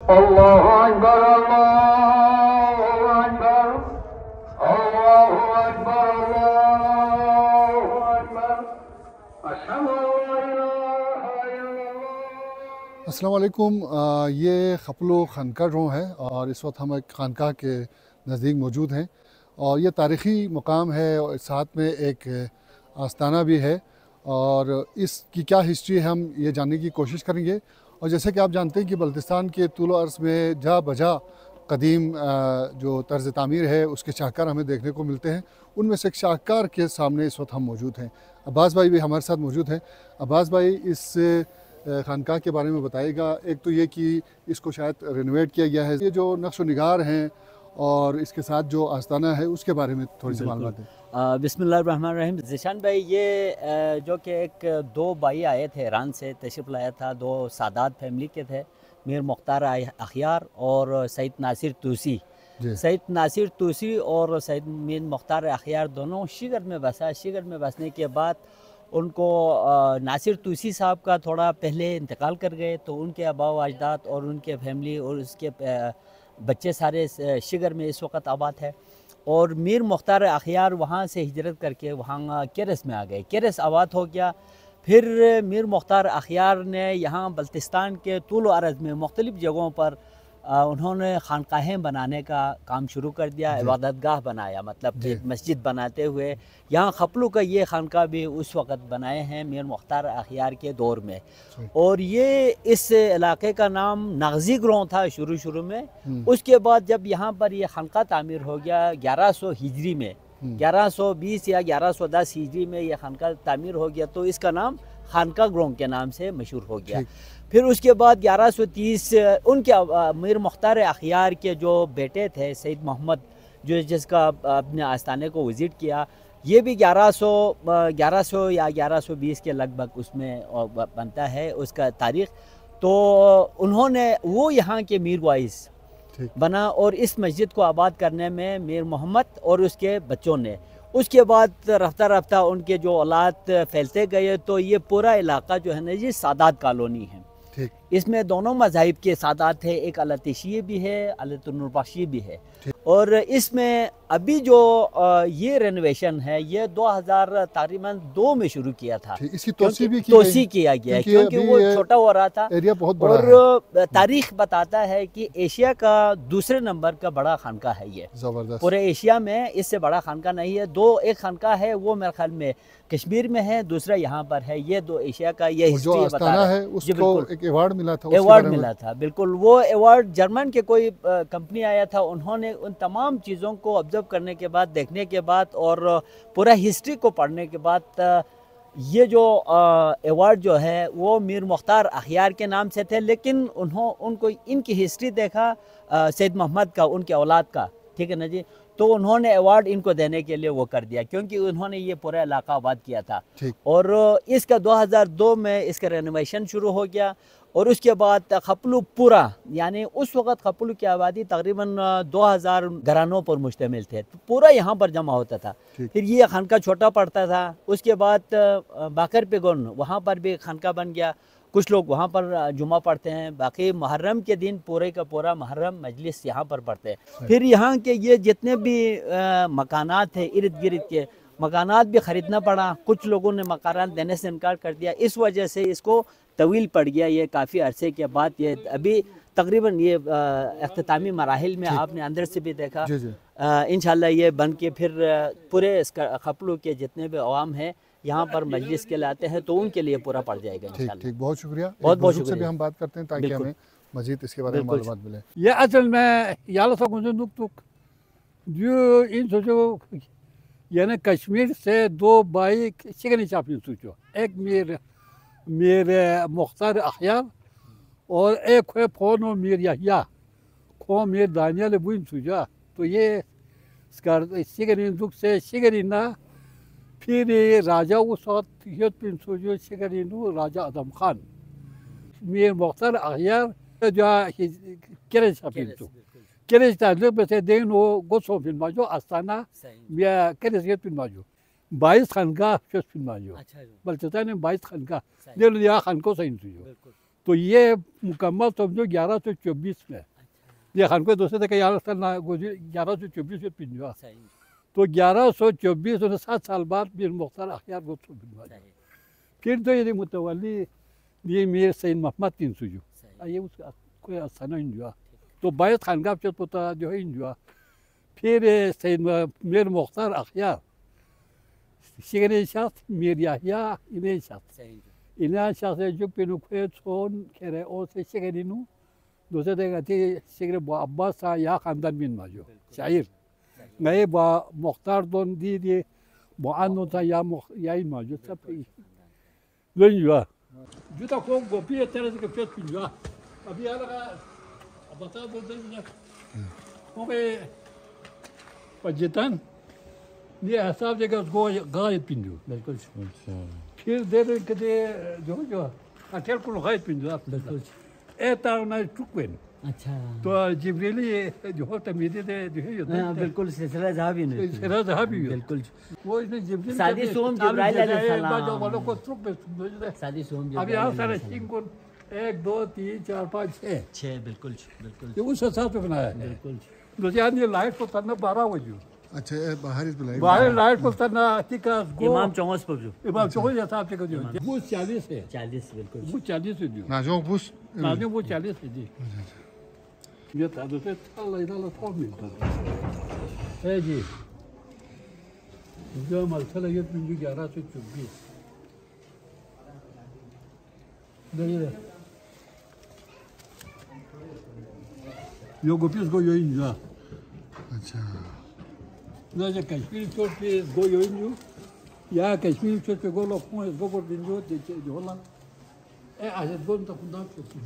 الله أكبر الله أكبر الله أكبر الله أكبر أشهد أن لا إله إلا الله. السلام علیکم. یہ خپلو خانقاہ ڈرون ہے اور اس وقت ہم ایک خانقاہ کے نزدیک موجود ہیں اور یہ تاریخی مقام ہے اور ساتھ میں ایک آستانہ بھی ہے اور اس کی کیا ہسٹری ہے ہم یہ جاننے کی کوشش کریں گے. اور جیسے کہ آپ جانتے ہیں کہ بلتستان کے طول و عرض میں جا بجا قدیم جو طرز تعمیر ہے اس کے شاہکار ہمیں دیکھنے کو ملتے ہیں. ان میں سے ایک شاہکار کے سامنے اس وقت ہم موجود ہیں. عباس بھائی بھی ہمارے ساتھ موجود ہیں. عباس بھائی اس خانقاہ کے بارے میں بتائے گا. ایک تو یہ کہ اس کو شاید رینوویٹ کیا گیا ہے, یہ جو نقش و نگار ہیں اور اس کے ساتھ جو آستانہ ہے اس کے بارے میں تھوڑی سی معلومات ہیں. بسم اللہ الرحمن الرحیم. ذیشان بھائی یہ جو کہ ایک دو بھائی آئے تھے ایران سے تشریف لایا تھا, دو سادات فیملی کے تھے, میر مختار اخیار اور سید ناصر توسی. سید ناصر توسی اور سید میر مختار اخیار دونوں شیگر میں بسا. شیگر میں بسنے کے بعد ان کو ناصر توسی صاحب کا تھوڑا پہلے انتقال کر گئے, تو ان کے آباء و اجداد اور ان کے فیملی اور اس کے بچے سارے شیگر میں اس وقت آباد ہے. اور میر مختار اخیار وہاں سے ہجرت کر کے وہاں کیرس میں آ گئے, کیرس آباد ہو گیا. پھر میر مختار اخیار نے یہاں بلتستان کے طول و عرض میں مختلف جگہوں پر انہوں نے خانقاہیں بنانے کا کام شروع کر دیا, عبادت گاہ بنایا, مطلب کہ مسجد بناتے ہوئے. یہاں خپلو کا یہ خانقاہ بھی اس وقت بنائے ہیں میر مختار اخیار کے دور میں. اور یہ اس علاقے کا نام نغزی گروں تھا شروع میں. اس کے بعد جب یہاں پر یہ خانقاہ تعمیر ہو گیا 1100 ہجری میں, 1120 یا 1110 ہجری میں یہ خانقاہ تعمیر ہو گیا, تو اس کا نام خانقاہ گروں کے نام سے مشہور ہو گیا. پھر اس کے بعد 1130 ان کے میر مختار اخیار کے جو بیٹے تھے سید محمد, جو جس کا اپنے آستانے کو وزٹ کیا, یہ بھی 1100 یا 1120 کے لگ بھگ اس میں بنتا ہے اس کا تاریخ. تو انہوں نے وہ یہاں کے میر وائس بنا اور اس مسجد کو آباد کرنے میں میر محمد اور اس کے بچوں نے. اس کے بعد رفتہ رفتہ ان کے جو اولاد پھیلتے گئے, تو یہ پورا علاقہ جو ہے نا یہ سادات کالونی ہے. اس میں دونوں مذاہب کے سادات ہیں, ایک علتشیعی بھی ہے, علت النوربخشی بھی ہے. اور اس میں ابھی جو یہ رینویشن ہے یہ 2000 تقریباً 2 میں شروع کیا تھا. اس کی توسیع کیا گیا ہے کیونکہ وہ چھوٹا ہو رہا تھا. ایریا بہت بڑا اور تاریخ بتاتا ہے کہ ایشیا کا دوسرے نمبر کا بڑا خانقاہ ہے یہ. زبردست. پورے ایشیا میں اس سے بڑا خانقاہ نہیں ہے. ایک خانقاہ ہے وہ میرے خیال میں کشمیر میں ہے, دوسرا یہاں پر ہے. یہ دو ایشیا کا یہ ہسٹری بتا رہا ہے. اس کو ایک ایوارڈ ملا تھا. ایوارڈ ملا تھا بالکل. وہ ایوارڈ جرمن کے کوئی کمپنی آیا تھا, انہوں نے ان تمام چیزوں کو آبزرو کرنے کے بعد, دیکھنے کے بعد اور پورا ہسٹری کو پڑھنے کے بعد یہ جو ایوارڈ جو ہے وہ میر مختار اخیار کے نام سے تھے. لیکن ان کو ان کی ہسٹری دیکھا سید محمد کا, ان کے اولاد کا, ٹھیک ہے نا جی, تو انہوں نے ایوارڈ ان کو دینے کے لیے وہ کر دیا کیونکہ انہوں نے یہ پورا علاقہ آباد کیا تھا. اور اس کا 2002 میں اس کا رینوویشن شروع ہو گیا. اور اس کے بعد خپلو پورا, یعنی اس وقت خپلو کی آبادی تقریباً 2000 گھرانوں پر مشتمل تھے, تو پورا یہاں پر جمع ہوتا تھا. پھر یہ خانقاہ چھوٹا پڑتا تھا. اس کے بعد باکر پیگون وہاں پر بھی خانقاہ بن گیا, کچھ لوگ وہاں پر جمعہ پڑھتے ہیں. باقی محرم کے دن پورے کا پورا محرم مجلس یہاں پر پڑھتے ہیں. پھر یہاں کے یہ جتنے بھی مکانات ہیں ارد گرد کے مکانات بھی خریدنا پڑا. کچھ لوگوں نے مکانات دینے سے انکار کر دیا, اس وجہ سے اس کو طویل پڑ گیا. یہ کافی عرصے کے بعد یہ ابھی تقریباً یہ اختتامی مراحل میں آپ نے اندر سے بھی دیکھا. انشاءاللہ یہ بن کے پھر پورے خپلو کے جتنے بھی عوام ہیں یہاں پر مجلس کے لاتے ہیں تو ان کے لیے پورا پڑ جائے گا انشاءاللہ. ٹھیک, بہت شکریہ. بہت شکریہ. سے بھی ہم بات کرتے ہیں تاکہ ہمیں مزید اس کے بارے میں معلومات ملے. یہ اصل میں یالہ سکون نکتک جو ان سوچو یعنی کشمیر سے 2 بھائی شگنی چاپی سوچو, ایک میر مختار اخیار اور ایک ہے فونو میر یحییٰ کو میر دانیال بوین سوچا. تو یہ شگنی دک سے شگنی نا پھر راجہ اس وقت یہ پن سوچو شگنی نو راجہ اعظم خان میر مختار اخیار جو کرج چاپی تو کرج تعلق بسے دین وہ گوسو پن ماجو آستانہ یا کرج یہ پن ماجو 22 خانقاہ شوز پن ماجو. بلتستان 22 خانقاہ دل یا خانقوں سے انسوجو. تو یہ مکمل سمجھو 1124 میں یہ خانقاہ دوسرے تک 1124 میں پنجوا صحیح تو 1124 اور 7 سال بعد میر مختار اخیار کو پنجوا صحیح پھر تو یہ متولی یہ میر سید محمد تین سوجو صحیح یہ اس کا کوئی آسانہ انجوا تو باید خانقاہ چت پتا جو ہے انجوا پھر سید میر مختار اخیار شیخ شخص میر یحییٰ انہیں شخص صحیح انہیں شخص جو پینو کوئی چون کہہ او سے شیخ نینو دوسرے دیکھا تھی شیخ با عباس یا خاندان بین ماجو شاعر نئے با مختار دون دی با آنو تھا یا این ماجو سب لنجوا جو تا کون گوپی تیرے سے کفیت پنجوا ابھی آلگا بتا دو دنیا کونکہ پجتان یہ حساب جگہ اس کو غائب پنجو بالکل پھر دیر کدے جو اٹھل کو غائب پنجو بالکل اے تاونا چکوین اچھا تو جبریلی جو ہوتا میدی دے جو ہے ہاں بالکل سلسلہ ذهبی نے سرا ذهبی بالکل وہ اس نے جبریل سادی سوم جبرائیل علیہ السلام والوں کو ترک پہ سمجھتے سادی سوم ابھی جبرائیل آپ علیہ سارے السلام سنگ کو 1 2 3 4 5 6 چھ بالکل بالکل یہ اس حساب سے بنایا ہے بالکل دوسرے یہ لائٹ کو ترنا 12 بجے اچھا باہر اس بلائی باہر لائٹ کو ترنا ٹھیک ہے امام چونس پر جو امام چوہے حساب سے کو جو وہ 40 ہے 40 بالکل وہ 40 ہے جو ناجو بوس ناجو وہ 40 ہے جی یہ تھا دوسرے اللہ اللہ تو ملتا ہے جی جو مرسل ہے یہ 1124 دیکھیے یہ گوپیس کو یہ انجا اچھا نہ کشمیر چوٹ پہ گو یہ انجو یا کشمیر چوٹ پہ گو لوگ کون ہے گو کو دنجو دیکھے جو ہولا اے آجت گون تا خدا چوٹ پہ